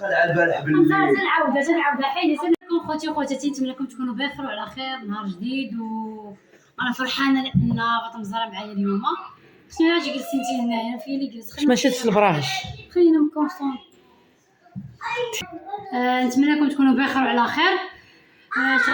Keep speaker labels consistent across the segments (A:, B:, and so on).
A: خلع البارح بالليل.
B: تنعاودها حيدي لكم خوتي وخواتاتي، نتمنى لكم تكونوا بخير وعلى خير. نهار جديد وانا فرحانه لان فاطمه الزهراء معايا اليوم. شنو راجي جلستي انت هنايا فين اللي جلست؟
C: ما شفتش البراهش.
B: خلينا مكونسون. نتمنى لكم تكونوا بخير وعلى خير.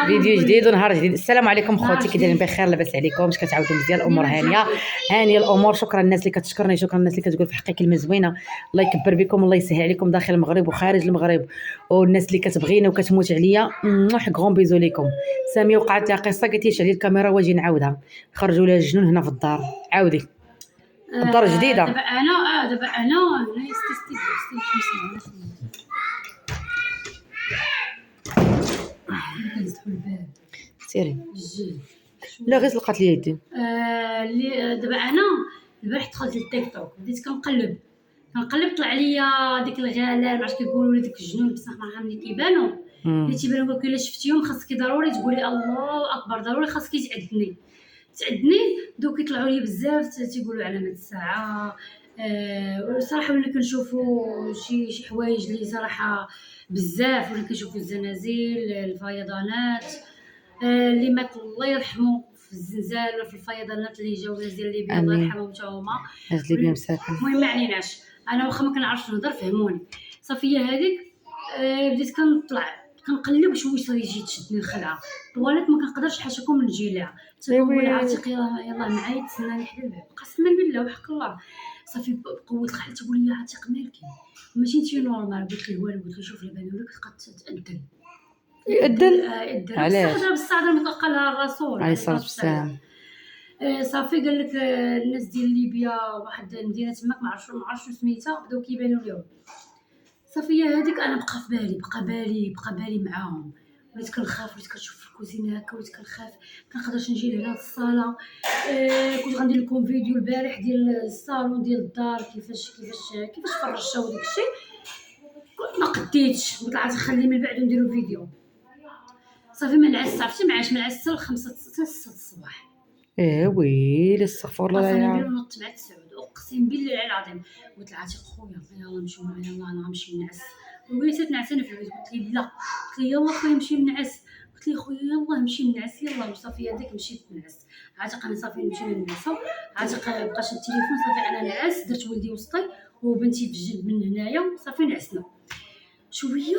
C: فيديو جديد ونهار جديد. السلام عليكم خوتي، كي دايرين؟ بخير لاباس عليكم؟ واش كتعاودوا مزيان؟ الامور هانيه الامور. شكرا الناس اللي كتشكرني، شكرا الناس اللي كتقول في حقي كلمه زوينه. الله يكبر بكم، الله يسهل عليكم داخل المغرب وخارج المغرب، والناس اللي كتبغيني وكتموت عليا غون بيزو ليكم. ساميه وقعت لها قصه، قالت لي شعلي الكاميرا واجي نعاودها. خرجوا لها الجنون هنا في الدار. عاودي الدار جديده.
B: دابا انا
C: سيري لا غير لقات لي يدي.
B: دابا انا البارح دخلت للتيك توك، بديت كنقلب طلع ليا ديك الغلال، ما عرفتش كيقولوا لي ديك الجنون بصح ما عرفت ملي كيبانوا. اللي تيبانوا لك الا شفتيهم خاصك ضروري تقولي الله اكبر، ضروري خاصك تعدني. دوك يطلعوا لي بزاف تيقولوا علامه الساعه. صراحه ولا كنشوفوا شي حوايج اللي صراحه بزاف، ولا كنشوفوا الزنازل، الفيضانات اللي مات الله يرحمه في الزلزال ولا في الفيضانات اللي جاو ديال ليبيا الله يرحمهم حتى هما.
C: ناس ليبيا مساكن.
B: المهم ما عليناش، انا واخا ما كنعرفش نهضر فهموني. صافيه هذيك بديت كنقلب شويه صافي جيت تشدني الخلعه طوالت، ما كنقدرش حاشاكم نجي ليها. تقول عاتق يلاه معايا تسناني حدا الباب، قسما بالله وحق الله. صافي بقوه الخلعه تقول لي عاتق مالكي ماشي انتي نورمال. قلت لي والو، قلت له شوف لي بالك تأذن علاش بالصعده المتقلها الرسول
C: عليه الصلاه والسلام.
B: صافي قال لك الناس ديال ليبيا واحد المدينه تماك ما عرفتش سميتها بداو كيبانوا لهم. صافي هذيك انا بقى بالي معاهم، وليت كنخاف، وليت كنشوف في الكوزينه هكا، وليت كنخاف كنقدرش نجي لهنا الصاله. كنت غندير لكم فيديو البارح ديال الصالون ديال الدار كيفاش فرشاو داكشي، ما قديتش، قلت عاد خلي من بعد نديرو فيديو. صافي ما نعس، عرفتي ما نعس حتى 5 6 الصباح.
C: ويلي استغفر الله.
B: انا نط مع تسعود اقسم بالله العظيم. قلت لعاتق خويا يلا نمشيو معايا، يلا انا غنمشي نعس. وليت نعس انا في البيت، قلت لي لا، قلت لي يلا خويا نمشي نعس، قلت لي خويا يلا نمشي نعس يلا. وصافي هذيك مشيت نعس. عاتق انا صافي مشينا نعسو، عاتق بقاش التليفون. صافي انا نعس، درت ولدي وسطي وبنتي في الجنب من هنايا. صافي نعسنا شويه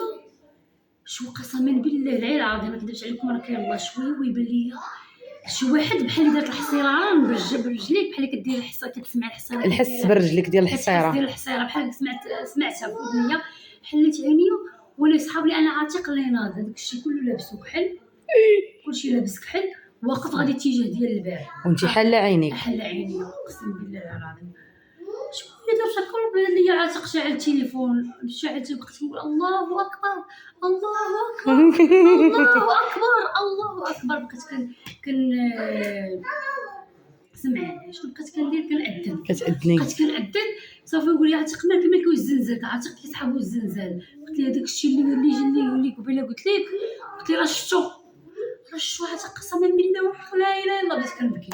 B: قسما بالله العظيم ما نكذبش عليكم، راه كاين الله شويه ويبان ليا شي واحد بحال اللي دارت الحصيره برجليك، بحال اللي كدير الحصه، كتسمع الحصيره،
C: الحس برجليك ديال الحصيره
B: بحال سمعتها في ودنيا. حليت عيني ولا صحاب لي انا عاتق اللي ناض هذاك الشيء كله لابسو كحل، كلشي لابس كحل، واقف غادي اتجاه ديال الباب
C: وانت حاله عينيك.
B: اقسم بالله العظيم. شويه درت القلب ليا عاتق شاعل التليفون، بقيت نقول الله اكبر الله اكبر الله اكبر. بقيت سمعاني شنو بقيت كندير،
C: كتأذني.
B: بقيت كنأذن. صافي نقول يا عاتق مالك الزنزال، عاتق كيسحبوا الزنزال. قلت لي هذاك الشيء اللي جا لي قبيله، قلت لي راه شفتو عاتق قسما بالله لا اله الا الله. بديت كنبكي.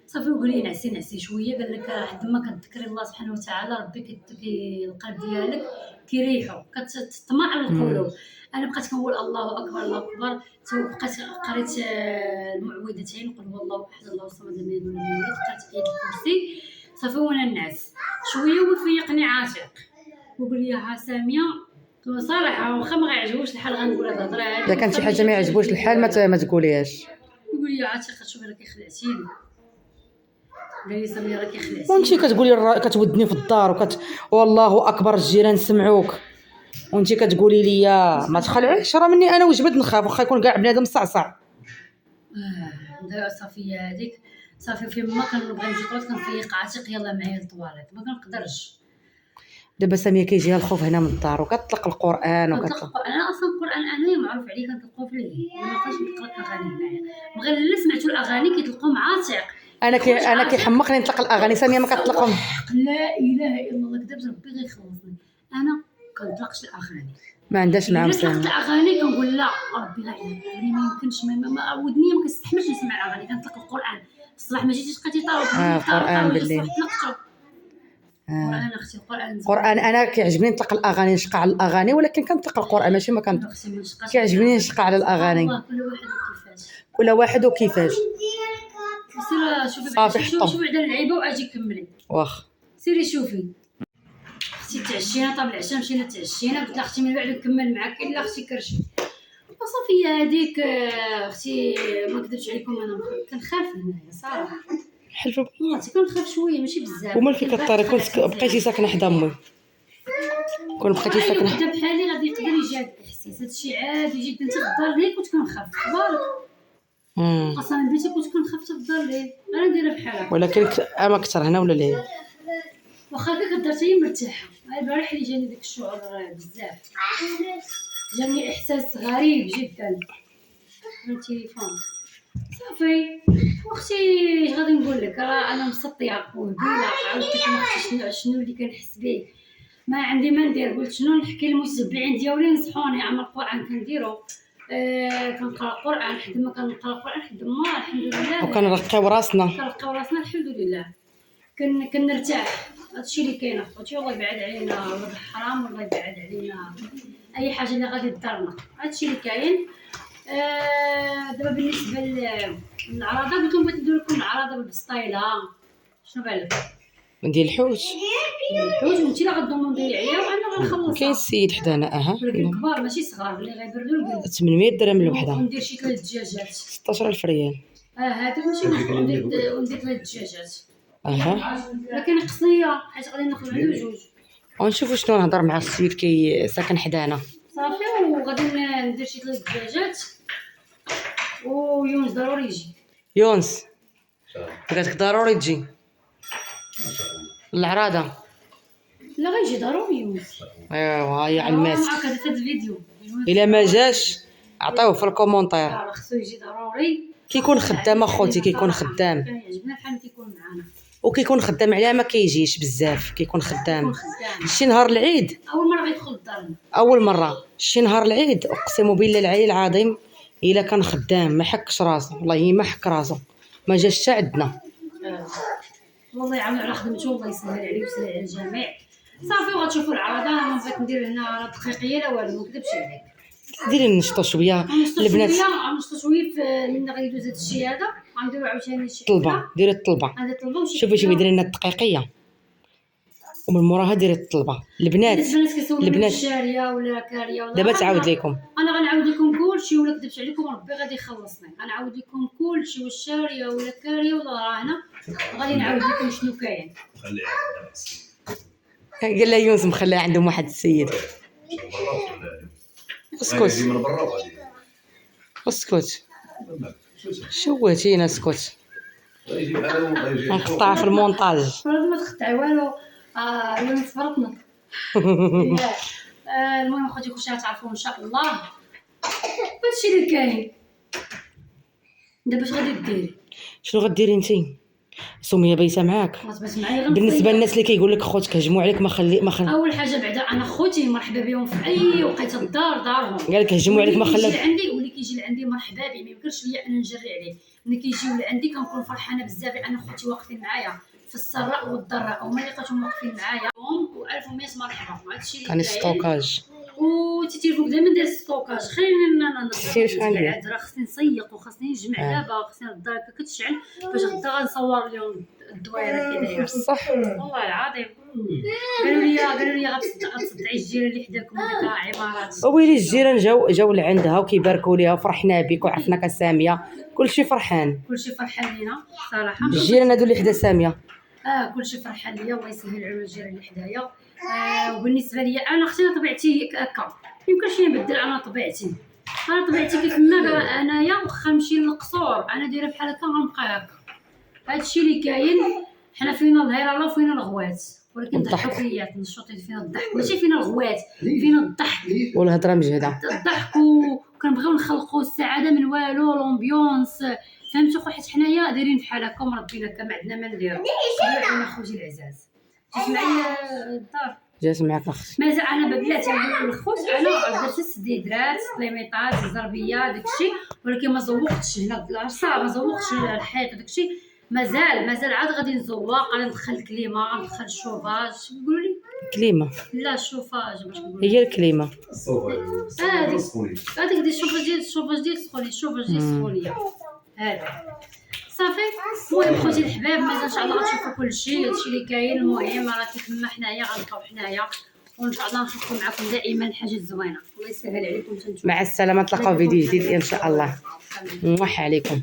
B: صافي نقول لي نعسي شويه. قال لك حد ما كتذكري الله سبحانه وتعالى ربي القلب ديالك كيريحو، كتطمع القلوب. انا بقيت كنقول الله اكبر الله اكبر. بقيت قريت المعوذتين، قل هو الله احد الله الصمد لم يلد ولم يولد، قريت ايه الكرسي. صافي وانا نعس شويه وفيقني عاتق وقول لي ها ساميه صراحه واخا ما غيعجبوش الحال غنقول هاد الهضره هادي.
C: اذا كان شي حاجه ما يعجبوش الحال ما تقوليهاش.
B: يقول لي عاتق شوفي راكي خلعتيني، قال لي ساميه راكي خلعتيني.
C: وانتي كتقولي كتودني في الدار والله اكبر الجيران سمعوك، وانتي كتقولي لي ما تخلعيش. راه مني انا وجبت نخاف واخا يكون كاع بنادم صعصع.
B: صافي هذيك صافي فين ما كنبغي نمشي طواليت كنفيق عاتق يلا معايا للطواليت، ما كنقدرش.
C: دابا ساميه كيجيها الخوف هنا من الدار وكتطلق القران
B: انا اصلا القران انايا معروف عليه كنطلقوه في الليل، ما بقاش نقرا اغاني هنايا. بغير الا سمعتوا الاغاني كيطلقوهم عاتق.
C: انا كيحمقني نطلق الاغاني. ساميه ما كتطلقهم.
B: لا اله الا الله كذبت ربي غيخلصني. انا كنطلقش الاغاني،
C: ما عندهاش معاهم ساميه.
B: الاغاني كنقول لا ربي لا اله ما يمكنش، ما ودني ما كنستحملش نسمع اغاني. كنطلق القران الصباح ما جيتيش بقيتي طالب
C: القران بالليل.
B: القران اختي القران
C: قران انا كيعجبني نطلق الاغاني، نشقى على الاغاني، ولكن كنطلق القران ماشي ما كنطلق.
B: اختي ما نشقاش
C: كيعجبني نشقى على الاغاني.
B: والله كل واحد وكيفاش.
C: كل واحد وكيفاش.
B: سير شوفي
C: صافي
B: شوفي
C: حطو.
B: شوفي بعدا اللعيبه واجي كملي.
C: واخ
B: سيري شوفي اختي تعشينا، طاب العشاء مشينا تعشينا، قلت لها اختي من بعد نكمل معاك، الا اختي كرشي وصافي. هذيك اختي ما نكذبش عليكم انا كنخاف هنايا صراحه،
C: حلفوا
B: والله كنخاف شويه ماشي بزاف.
C: ومال فين كطيري؟ كنت بقيتي ساكنه حدا امي، كون بقيتي ساكنه
B: حدا بحالي غادي يقدر يجي هذا الاحساس، هادشي عادي جدا. حتى في الدار لي كنت كنخاف تبارك اصلا بيتي كنت كنخاف حتى في الدار لي انا نديرها بحال هكا.
C: ولكن اما كثر هنا ولا لا؟
B: واخا هكا كدرت هي مرتاحه. البارح اللي جاني داك الشعور بزاف، جاني احساس غريب جدا من التليفون. صافي واختي اش غادي نقول لك، راه انا مسطيه وهبيله. عاودت لك اختي شنو اللي كنحس به، ما عندي ما ندير. قلت شنو نحكي للمتتبعين ديالي ينصحوني. عمل القران كنديرو، كنقرا القران حد ما كنقرا القران حد ما الحمد لله
C: وكنرقيو راسنا
B: الحمد لله. كنرتاح. هادشي اللي كاين اخوتي. والله يبعد علينا ولد الحرام، والله يبعد علينا اي حاجه اللي غادي تضرنا. هادشي اللي كاين. دابا بالنسبه للعراضه قلت لهم بغيت ندير لكم العراضه بالبسطيله. شنو بالك
C: ديال الحوت؟
B: الحوت وانت اللي غدوموندي عليا وانا غنخلصها.
C: كاين السيد حدانا
B: ولكن كبار ماشي صغار اللي غيبردوا القلب.
C: 800 درهم الوحده،
B: وندير شي 3 دجاجات
C: 16000 ريال.
B: هذا ماشي مشكل. وندير 3 دجاجات. لكن خصني حيت غادي ناخذ عنده جوج.
C: ونشوفوا شنو نهضر مع السيد كي ساكن حدانا.
B: صافي وغادي ندير شي 3 دجاجات. ويونس ضروري يجي.
C: يونس قالت لك ضروري تجي العراضه؟
B: لا غيجي ضروري يونس.
C: ايوا يا علمات.
B: معاك هذا الفيديو
C: الا ما جاش عطيوه في الكومونتير.
B: راه خصو يجي ضروري.
C: كيكون خدام اخوتي، كيكون خدام
B: كيعجبنا بحال كيكون معانا.
C: وكيكون خدام عليها ما كيجيش بزاف، كيكون خدام. شي نهار العيد
B: اول مره غيدخل لدارنا،
C: اول مره شي نهار العيد اقسم بالله العلي العظيم الا كان خدام ما حكش راسو، والله ما حك راسو، ما جاش حتى عندنا.
B: والله يعاون على خدمته، والله يسهل عليه ويسهل على الجميع. صافي وغتشوفوا العراضه. انا ما بغيت ندير هنا لا دقيقيه لا والو، ما نكذبش عليك.
C: ديري نشطو شويه البنات.
B: غنشطو شويه من غيدوز هذا الشيء هذا. غنديرو عاوتاني شي
C: طلبه، ديري الطلبه.
B: هذا طلبه وشي
C: شوفي شوفي ديري لنا الدقيقيه ومن موراها ديري الطلبه. البنات
B: البنات الشاريه ولا كاريه ولا
C: دابا تعاود لكم.
B: انا غنعاود لكم كلشي ولا كذبت عليكم ربي غادي يخلصني. غنعاود لكم كلشي واش شاريه ولا كاريه ولا راهنه. غادي نعاود لكم شنو كاين.
C: قال لها يونس مخليها عندهم واحد السيد. اسكت اسكت شواتينا اسكت. نقطع في المونتاج.
B: ما تقطعي والو. يونس فرطنا. المهم اخوتي كلشي غتعرفوا ان شاء الله. هادشي اللي كاين. دابا اش غادي ديري؟
C: شنو غديري انتي؟ سميه بايته معاك. بالنسبه للناس اللي كيقول لك خوتك هجموا عليك ما خلي
B: اول حاجه بعدا انا خوتي مرحبا بهم في اي وقيته الدار دارهم.
C: قال لك هجموا عليك ما خلى.
B: يجي عندي واللي كيجي لعندي مرحبا به. ما يمكنش ليا انا نجري عليه. ملي كيجيو لعندي كنكون فرحانه بزاف لان خوتي واقفين معايا في السراء والضراء، وما لقيتهم واقفين معايا والف ومية مرحبا. هادشي اللي
C: كان ستوكاج
B: وتيتيلفون دائما ندير ستوكاج. خلينا
C: سير شحال ندير.
B: راه خصني نسيق وخصني نجمع دابا. خصني الدار كتشعل باش غدا غنصور اليوم الدويره كي دايره.
C: صح
B: والله العظيم. قالوا لي غتصدعي الجيران اللي حداكم هذيك عمارات.
C: ويلي الجيران جاو لعندها وكيباركوا ليها وفرحنا بك وعرفناك ساميه. كلشي فرحان
B: لينا صراحه.
C: الجيران هادو اللي حدا ساميه
B: كلشي فرحان ليا. الله يسهل على الجيران اللي حدايا. وبالنسبه ليا انا اختي طبيعتي هكا يمكنش نبدل. انا طبيعتي كيف ما انايا واخا نمشي للقصور انا دايره بحال هكا غنبقى هكا. هادشي اللي كاين. حنا فينا الهيراله وفينا الغوات، ولكن ضحكوا فيا نشوطي فينا الضحك ماشي فينا الغوات. فينا الضحك
C: والهضره مجهده.
B: الضحك وكنبغيو نخلقوا السعاده من والو لومبيونس. فهمتوا حيت حنايا دايرين بحال هكا ومربينا هكا ما عندنا ما نديرو. انا خوتي العزاز جيت معايا الدار.
C: جات معاك اختي
B: مازال انا بلاتي الخوت. انا درت السديدرات ليميطات الزربيه داكشي، ولكن ما زوقتش هنا العرصه. ما زوقتش الحيط داكشي. مازال عاد غادي نزوق، غادي ندخل الكليمه، غندخل الشوفاج. يقولوا لي
C: كليمه
B: لا الشوفاج باش نقول
C: هي الكليمه.
B: هذيك ديال الشوفاج ديال السخونيه، الشوفاج ديال السخونيه هذا صافي. المهم خوتي الحباب، مازال ان شاء الله غتشوفوا كلشي، هادشي اللي كاين. المهم راه كيما حنايا غنبقاو حنايا، وان شاء الله نشوفكم معكم دائما حاجات زوينه. الله يسهل عليكم.
C: مع السلامه، نتلاقاو فيديو جديد ان شاء الله. موح عليكم.